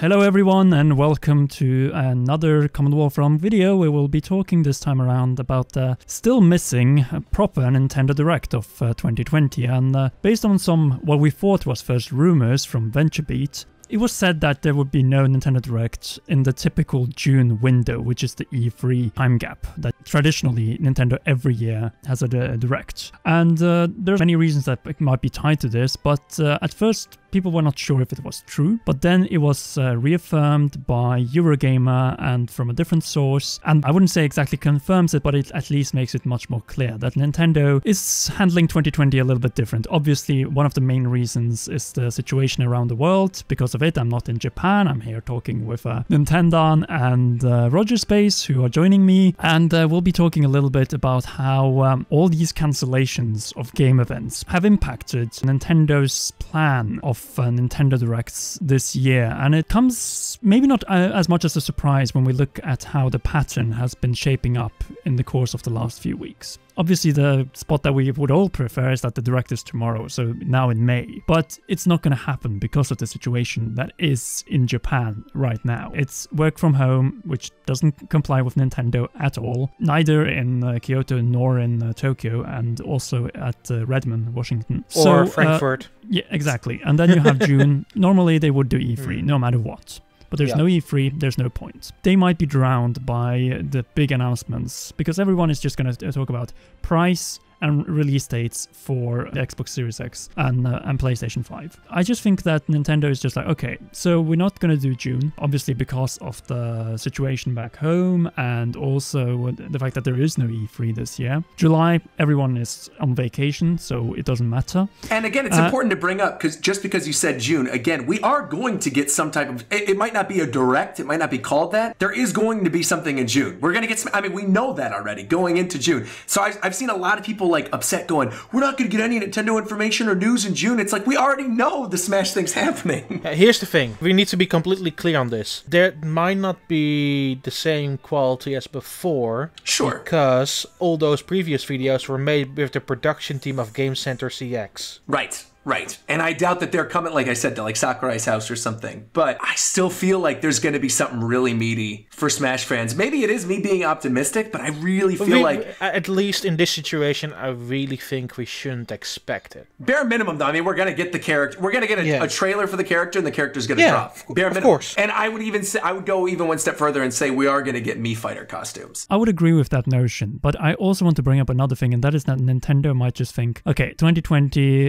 Hello everyone and welcome to another Common Wolfram video. We will be talking this time around about the still missing proper Nintendo Direct of 2020, and based on some what we thought was first rumors from VentureBeat, it was said that there would be no Nintendo Direct in the typical June window, which is the E3 time gap that traditionally Nintendo every year has a Direct. And there's many reasons that it might be tied to this, but at first people were not sure if it was true, but then it was reaffirmed by Eurogamer and from a different source, and I wouldn't say exactly confirms it, but it at least makes it much more clear that Nintendo is handling 2020 a little bit different. Obviously, one of the main reasons is the situation around the world. Because of it, I'm not in Japan. I'm here talking with Nintendo and Roger Space, who are joining me, and we'll be talking a little bit about how all these cancellations of game events have impacted Nintendo's plan of Nintendo Directs this year, and it comes maybe not as much as a surprise when we look at how the pattern has been shaping up in the course of the last few weeks. Obviously, the spot that we would all prefer is that the Direct is tomorrow, so now in May. But it's not going to happen because of the situation that is in Japan right now. It's work from home, which doesn't comply with Nintendo at all, neither in Kyoto nor in Tokyo, and also at Redmond, Washington. Or Frankfurt. Yeah, exactly. And then you have June. Normally, they would do E3, no matter what. But there's no E3, there's no point. They might be drowned by the big announcements because everyone is just going to talk about price and release dates for the Xbox Series X and PlayStation 5. I just think that Nintendo is just like, okay, so we're not going to do June, obviously because of the situation back home and also the fact that there is no E3 this year. July, everyone is on vacation, so it doesn't matter. And again, it's important to bring up, because just because you said June, again, we are going to get some type of, it might not be a Direct, it might not be called that. There is going to be something in June. We're going to get some, I mean, we know that already going into June. So I've seen a lot of people like upset going, we're not going to get any Nintendo information or news in June. It's like, we already know the Smash thing's happening. Here's the thing. We need to be completely clear on this. There might not be the same quality as before. Sure. Because all those previous videos were made with the production team of Game Center CX. Right. Right. And I doubt that they're coming, like I said, to like Sakurai's house or something. But I still feel like there's going to be something really meaty for Smash fans. Maybe it is me being optimistic, but I really feel like... At least in this situation, I really think we shouldn't expect it. Bare minimum, though. I mean, we're going to get the character. We're going to get a trailer for the character, and the character's going to drop. Bare minimum. Of course. And I would even say, I would go even one step further and say we are going to get Mii Fighter costumes. I would agree with that notion, but I also want to bring up another thing, and that is that Nintendo might just think, okay, 2020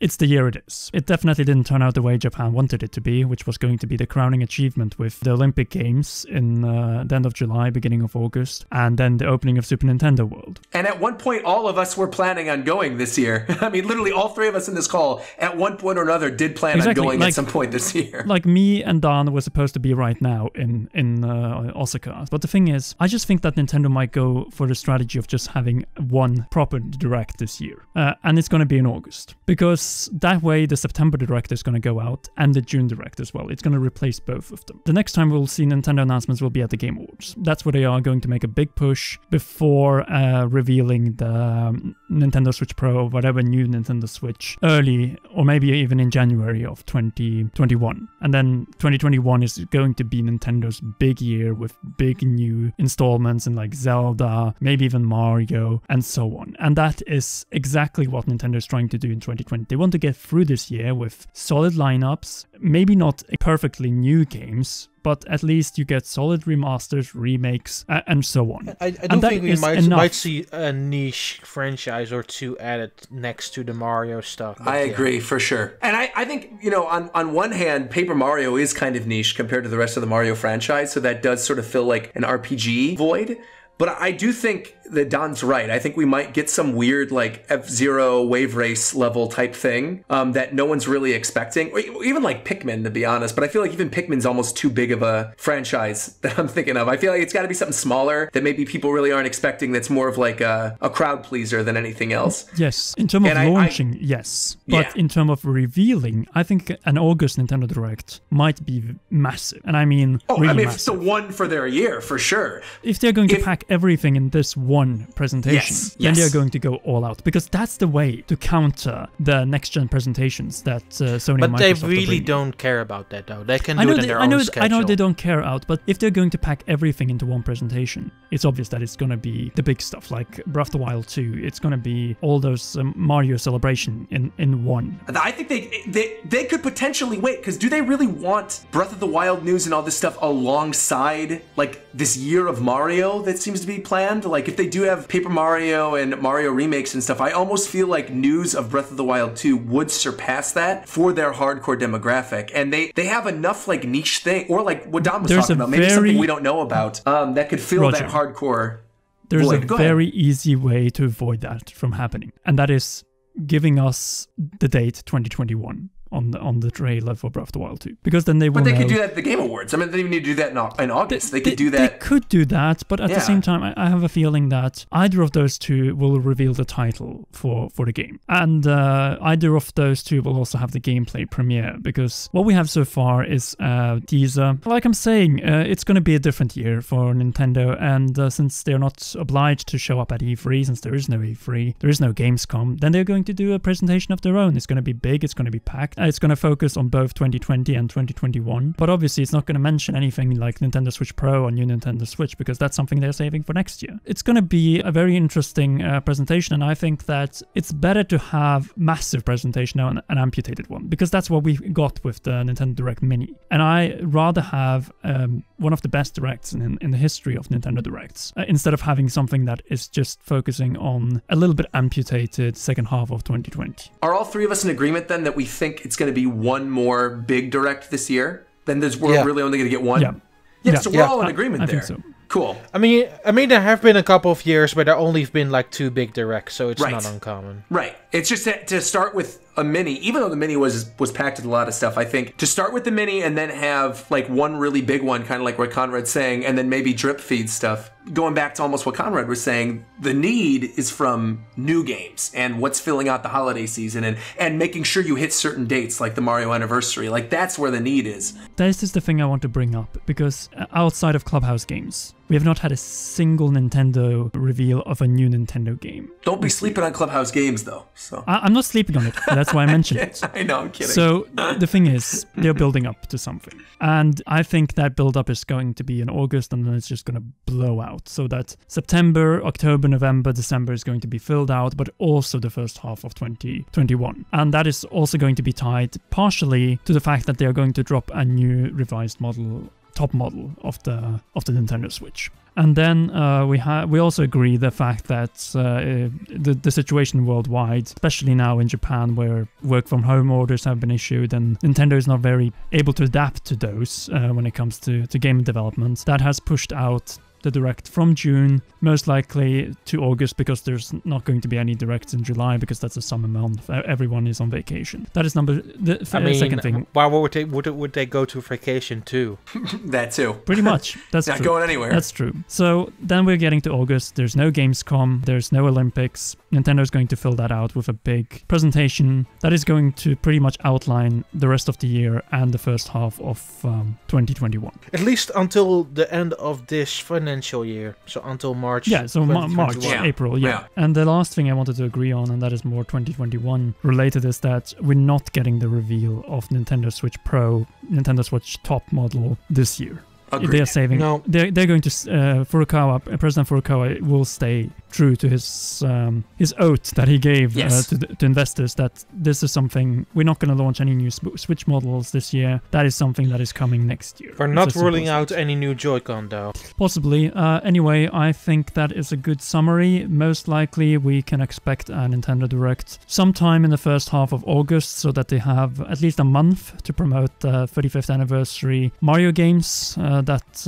it's the year it is. It definitely didn't turn out the way Japan wanted it to be, which was going to be the crowning achievement with the Olympic Games in the end of July, beginning of August, and then the opening of Super Nintendo World. And at one point, all of us were planning on going this year. I mean, literally all three of us in this call, at one point or another, did plan on going at some point this year. Like me and Don were supposed to be right now in Osaka. But the thing is, I just think that Nintendo might go for the strategy of just having one proper Direct this year. And it's going to be in August. Because that way, the September Direct is going to go out, and the June Direct as well. It's going to replace both of them. The next time we'll see Nintendo announcements will be at the Game Awards. That's where they are going to make a big push before revealing the Nintendo Switch Pro or whatever new Nintendo Switch early, or maybe even in January of 2021. And then 2021 is going to be Nintendo's big year with big new installments in like Zelda, maybe even Mario, and so on. And that is exactly what Nintendo is trying to do in 2020. They want to get through this year with solid lineups, maybe not perfectly new games, but at least you get solid remasters, remakes, and so on. I do think we might see a niche franchise or two added next to the Mario stuff. I agree, for sure. And I think, you know, on one hand, Paper Mario is kind of niche compared to the rest of the Mario franchise, so that does sort of feel like an RPG void. But I do think that Don's right. I think we might get some weird like F-Zero Wave Race level type thing that no one's really expecting. Or even like Pikmin, to be honest. But I feel like even Pikmin's almost too big of a franchise that I'm thinking of. I feel like it's got to be something smaller that maybe people really aren't expecting, that's more of like a crowd pleaser than anything else. Yes, in terms of launching, yes. But in terms of revealing, I think an August Nintendo Direct might be massive. And I mean, really I mean, massive. if it's the one for their year, for sure. If they're going to pack everything in this one presentation, then they're going to go all out, because that's the way to counter the next-gen presentations that Sony and Microsoft But they really don't care about that, though. They can do it in their own schedule. I know they don't care out, but if they're going to pack everything into one presentation, it's obvious that it's going to be the big stuff, like Breath of the Wild 2. It's going to be all those Mario Celebration in one. I think they could potentially wait, because do they really want Breath of the Wild news and all this stuff alongside, like, this year of Mario that seems to be planned? Like, if they do have Paper Mario and Mario remakes and stuff, I almost feel like news of Breath of the Wild 2 would surpass that for their hardcore demographic. And they have enough, like, niche thing, or like what Don was talking about, maybe something we don't know about, that could fill that hardcore There's void. a very easy way to avoid that from happening, and that is giving us the date 2021 on the trailer for Breath of the Wild 2, because then they will. But they know. could do that at the Game Awards. I mean, they don't even need to do that in August. They could do that. They could do that, but at the same time, I have a feeling that either of those two will reveal the title for the game, and either of those two will also have the gameplay premiere, because what we have so far is a teaser. Like I'm saying, it's going to be a different year for Nintendo, and since they're not obliged to show up at E3, since there is no E3, there is no Gamescom, then they're going to do a presentation of their own. It's going to be big, it's going to be packed. It's going to focus on both 2020 and 2021, but obviously it's not going to mention anything like Nintendo Switch Pro or new Nintendo Switch, because that's something they're saving for next year. It's going to be a very interesting presentation, and I think that it's better to have massive presentation than an amputated one, because that's what we got with the Nintendo Direct Mini. And I rather have one of the best directs in the history of Nintendo Directs, instead of having something that is just focusing on a little bit amputated second half of 2020. Are all three of us in agreement then that we think it's going to be one more big direct this year? Then we're really only going to get one? So we're all in agreement there. I think so. Cool. I mean, there have been a couple of years where there only have been like 2 big directs, so it's not uncommon. Right. It's just to start with a mini, even though the mini was packed with a lot of stuff, I think to start with the mini and then have like one really big one, kind of like what Conrad's saying, and then maybe drip feed stuff. Going back to almost what Conrad was saying, the need is from new games and what's filling out the holiday season and making sure you hit certain dates like the Mario anniversary. Like, that's where the need is. This is the thing I want to bring up, because outside of Clubhouse games, we have not had a single Nintendo reveal of a new Nintendo game. Don't be sleeping on Clubhouse games, though. So I'm not sleeping on it. That's why I mentioned it. I know, I'm kidding. So the thing is, they're building up to something. And I think that build-up is going to be in August, and then it's just going to blow out. So that September, October, November, December is going to be filled out, but also the first half of 2021. And that is also going to be tied partially to the fact that they're going to drop a new revised top model of the Nintendo Switch. And then we also agree the fact that the situation worldwide, especially now in Japan, where work from home orders have been issued and Nintendo is not very able to adapt to those when it comes to game development, that has pushed out the Direct from June, most likely to August, because there's not going to be any Directs in July, because that's a summer month. Everyone is on vacation. That is second thing. Why would they go to vacation too? That too. Pretty much. That's not going anywhere. That's true. So then we're getting to August. There's no Gamescom. There's no Olympics. Nintendo's going to fill that out with a big presentation that is going to pretty much outline the rest of the year and the first half of 2021. At least until the end of this financial year. So until March. Yeah, so March, April, yeah. And the last thing I wanted to agree on, and that is more 2021 related, is that we're not getting the reveal of Nintendo Switch Pro, Nintendo Switch top model this year. Agreed. They're saving. No. They're going to President Furukawa will stay true to his oath that he gave to investors, that this is something we're not going to launch any new Switch models this year. That is something that is coming next year. We're not ruling out any new Joy-Con though. Possibly. Anyway, I think that is a good summary. Most likely we can expect a Nintendo Direct sometime in the first half of August, so that they have at least a month to promote the 35th anniversary Mario games that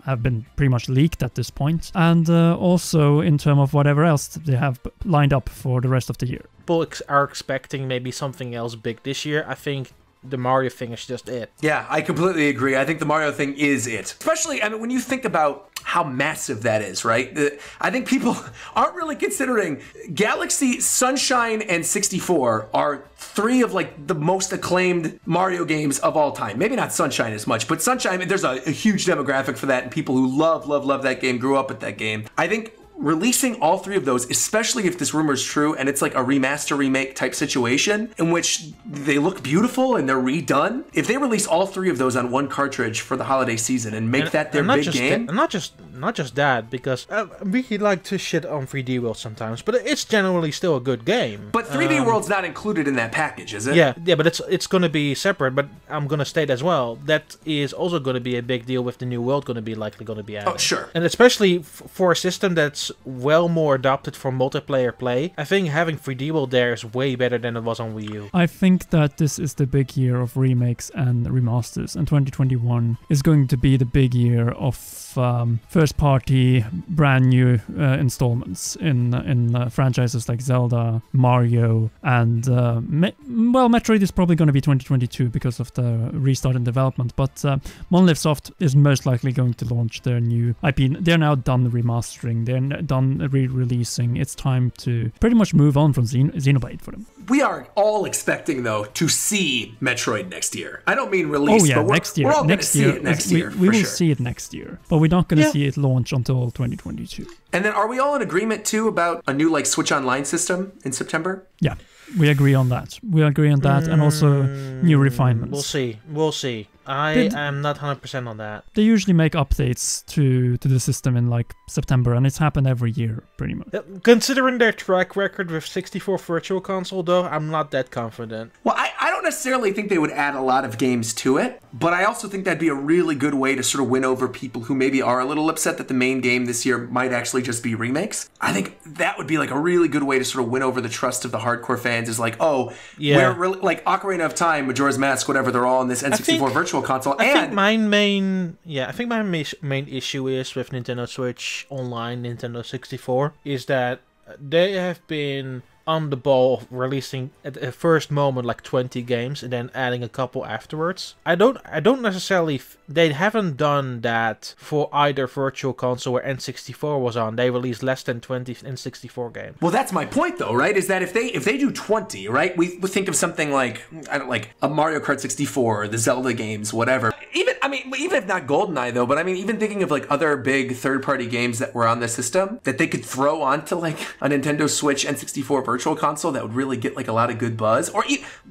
have been pretty much leaked at this point, and also in terms of whatever else they have lined up for the rest of the year. People are expecting maybe something else big this year. I think the Mario thing is just it. Yeah, I completely agree. I think the Mario thing is it. Especially, I mean, when you think about how massive that is, right? I think people aren't really considering Galaxy, Sunshine, and 64 are three of like the most acclaimed Mario games of all time. Maybe not Sunshine as much, but Sunshine, there's a huge demographic for that, and people who love that game, grew up with that game. I think releasing all three of those, especially if this rumor is true and it's like a remaster remake type situation in which they look beautiful and they're redone, if they release all three of those on one cartridge for the holiday season and make that their big game. And not just that, because we like to shit on 3D World sometimes, but it's generally still a good game. But 3D World's not included in that package, is it? Yeah, but it's going to be separate. But I'm going to state as well, that is also going to be a big deal with the new world likely going to be added. Oh, sure. And especially for a system that's well more adapted for multiplayer play, I think having 3D World there is way better than it was on Wii U. I think that this is the big year of remakes and remasters, and 2021 is going to be the big year of first-party, brand-new installments in franchises like Zelda, Mario, and Metroid is probably going to be 2022 because of the restart in development. But Monolith Soft is most likely going to launch their new IP. They're now done remastering. They're done re-releasing. It's time to pretty much move on from Xenoblade for them. We are all expecting, though, to see Metroid next year. I don't mean release, but next year. We're all going to see it next year. We will see it next year, but we're not going to see it launch until 2022. And then are we all in agreement, too, about a new like Switch Online system in September? Yeah, we agree on that. And also new refinements. We'll see. I am not 100% on that. They usually make updates to the system in like September, and it's happened every year, pretty much. Considering their track record with 64 Virtual Console, though, I'm not that confident. Well, I don't necessarily think they would add a lot of games to it, but I also think that'd be a really good way to sort of win over people who maybe are a little upset that the main game this year might actually just be remakes. I think that would be like a really good way to sort of win over the trust of the hardcore fans, is like, we're really, like Ocarina of Time, Majora's Mask, whatever, they're all in this N64 Virtual Console. I think my main issue is with Nintendo Switch Online, Nintendo 64, is that they have been on the ball of releasing at the first moment like 20 games and then adding a couple afterwards. I don't necessarily they haven't done that for either Virtual Console or N64 was on. They released less than 20 N64 games. Well, that's my point though, right? Is that if they do 20, right? We think of something like a Mario Kart 64 or the Zelda games, whatever. Even if not GoldenEye though, but I mean even thinking of like other big third-party games that were on the system that they could throw onto like a Nintendo Switch N64 Virtual Console that would really get like a lot of good buzz. Or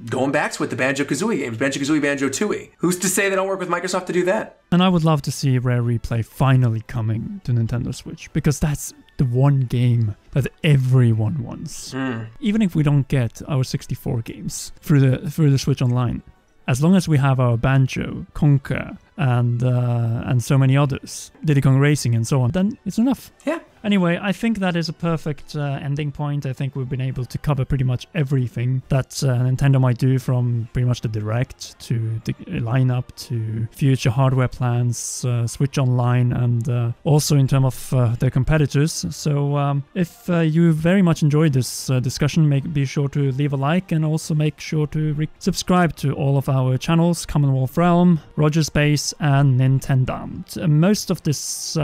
going back with the Banjo-Kazooie games, Banjo-Kazooie, Banjo-Tooie. Who's to say they don't work with Microsoft to do that? And I would love to see Rare Replay finally coming to Nintendo Switch, because that's the one game that everyone wants. Even if we don't get our 64 games through the Switch Online, as long as we have our Banjo, Conker, and so many others, Diddy Kong Racing and so on, then it's enough. Yeah. Anyway, I think that is a perfect ending point. I think we've been able to cover pretty much everything that Nintendo might do, from pretty much the Direct to the lineup to future hardware plans, Switch Online, and also in terms of their competitors. So if you very much enjoyed this discussion, be sure to leave a like, and also make sure to subscribe to all of our channels, Commonwealth Realm, Roger's Base, and Nintendo. Most of this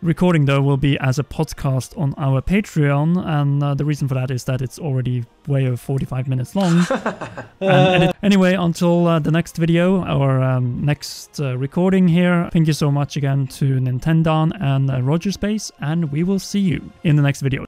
recording, though, will be as a podcast on our Patreon, and the reason for that is that it's already way over 45 minutes long. Anyway, until the next video or next recording here, thank you so much again to Nintendo and Roger Space, and we will see you in the next video.